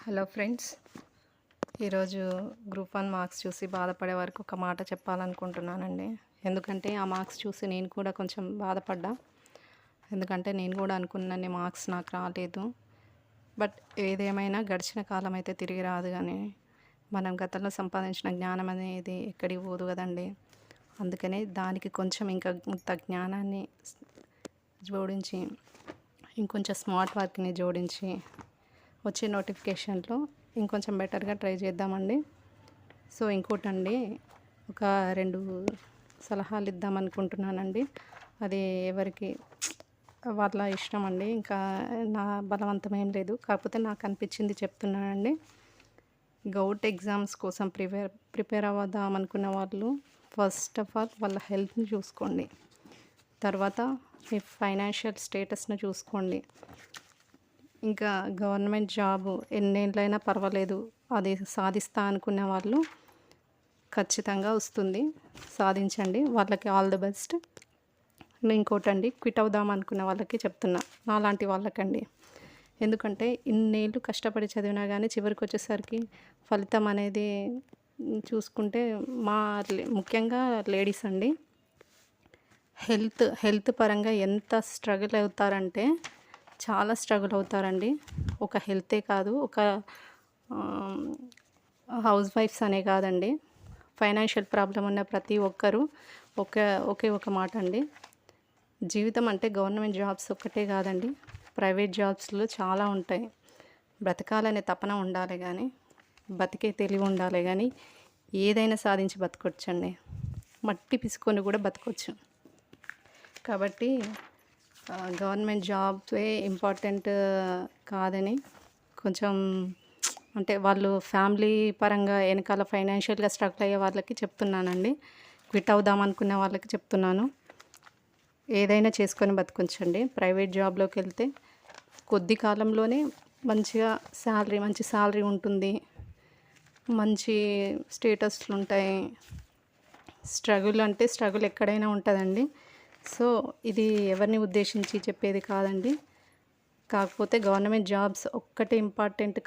Hello friends, ఈరోజు group 1 marks చూసి బాధపడే వారికి ఒక మాట చెప్పాలనుకుంటున్నానండి. ఎందుకంటే ఆ మార్క్స్ చూసి నేను కూడా కొంచెం బాధపడ్డా. ఎందుకంటే నేను కూడా అనుకున్నన్ని మార్క్స్ నాకు రాలేదు. బట్ ఏదేమైనా గడిచిన కాలం అయితే తిరిగి రాదు కానీ మనం గతంలో సంపాదించిన జ్ఞానం అనేది ఎక్కడికి పోదు కదండి. అందుకనే దానికి కొంచెం ఇంకా జ్ఞానాన్ని జోడించి ఇంకొంచెం స్మార్ట్ వర్క్ని జోడించి వచ్చే నోటిఫికేషన్లో ఇంకొంచెం బెటర్గా ట్రై చేద్దామండి. సో ఇంకోటండి, ఒక 2 సలహాలు ఇద్దామనుకుంటున్నానండి. అది ఎవరికి వాళ్ళ ఇష్టం అండి. ఇంకా నా బలవంతం ఏం లేదు. కాకపోతే నాకు అనిపించింది చెప్తున్నానండి. గౌట్ ఎగ్జామ్స్ కోసం ప్రిపేర్ అవ్వదాం అనుకున్న వాళ్ళు ఫస్ట్ ఆఫ్ ఆల్ వాళ్ళ హెల్త్ని చూసుకోండి. తర్వాత మీ ఫైనాన్షియల్ స్టేటస్ని చూసుకోండి. ఇంకా గవర్నమెంట్ జాబు ఎన్నేళ్ళైనా పర్వాలేదు, అది సాధిస్తా అనుకునే వాళ్ళు ఖచ్చితంగా వస్తుంది. సాధించండి. వాళ్ళకి ఆల్ ది బెస్ట్. ఇంకోటండి, క్విట్ అవుదాం అనుకునే వాళ్ళకి చెప్తున్నా, నాలాంటి వాళ్ళకండి. ఎందుకంటే ఇన్నేళ్ళు కష్టపడి చదివినా కానీ చివరికి వచ్చేసరికి ఫలితం అనేది చూసుకుంటే ముఖ్యంగా లేడీస్ అండి, హెల్త్ పరంగా ఎంత స్ట్రగుల్ అవుతారంటే చాలా స్ట్రగుల్ అవుతారండి. ఒక హెల్తే కాదు, ఒక హౌస్ వైఫ్స్ అనే కాదండి, ఫైనాన్షియల్ ప్రాబ్లం ఉన్న ప్రతి ఒక్కరూ ఒకే ఒక మాట అండి, జీవితం అంటే గవర్నమెంట్ జాబ్స్ ఒక్కటే కాదండి, ప్రైవేట్ జాబ్స్లో చాలా ఉంటాయి. బ్రతకాలనే తపన ఉండాలి కానీ, బతికే తెలివి ఉండాలి కానీ ఏదైనా సాధించి బతకొచ్చండి. మట్టి పిసుకొని కూడా బతకొచ్చు. కాబట్టి గవర్నమెంట్ జాబ్సే ఇంపార్టెంట్ కాదని, కొంచెం అంటే వాళ్ళు ఫ్యామిలీ పరంగా వెనకాల ఫైనాన్షియల్గా స్ట్రగుల్ అయ్యే వాళ్ళకి చెప్తున్నానండి. క్విట్ అవుదాం అనుకునే వాళ్ళకి చెప్తున్నాను, ఏదైనా చేసుకొని బతకొచ్చండి. ప్రైవేట్ జాబ్లోకి వెళ్తే కొద్ది కాలంలోనే మంచి శాలరీ ఉంటుంది, మంచి స్టేటస్లు ఉంటాయి. స్ట్రగుల్ ఎక్కడైనా ఉంటుందండి. సో ఇది ఎవరిని ఉద్దేశించి చెప్పేది కాదండి. కాకపోతే గవర్నమెంట్ జాబ్స్ ఒక్కటే ఇంపార్టెంట్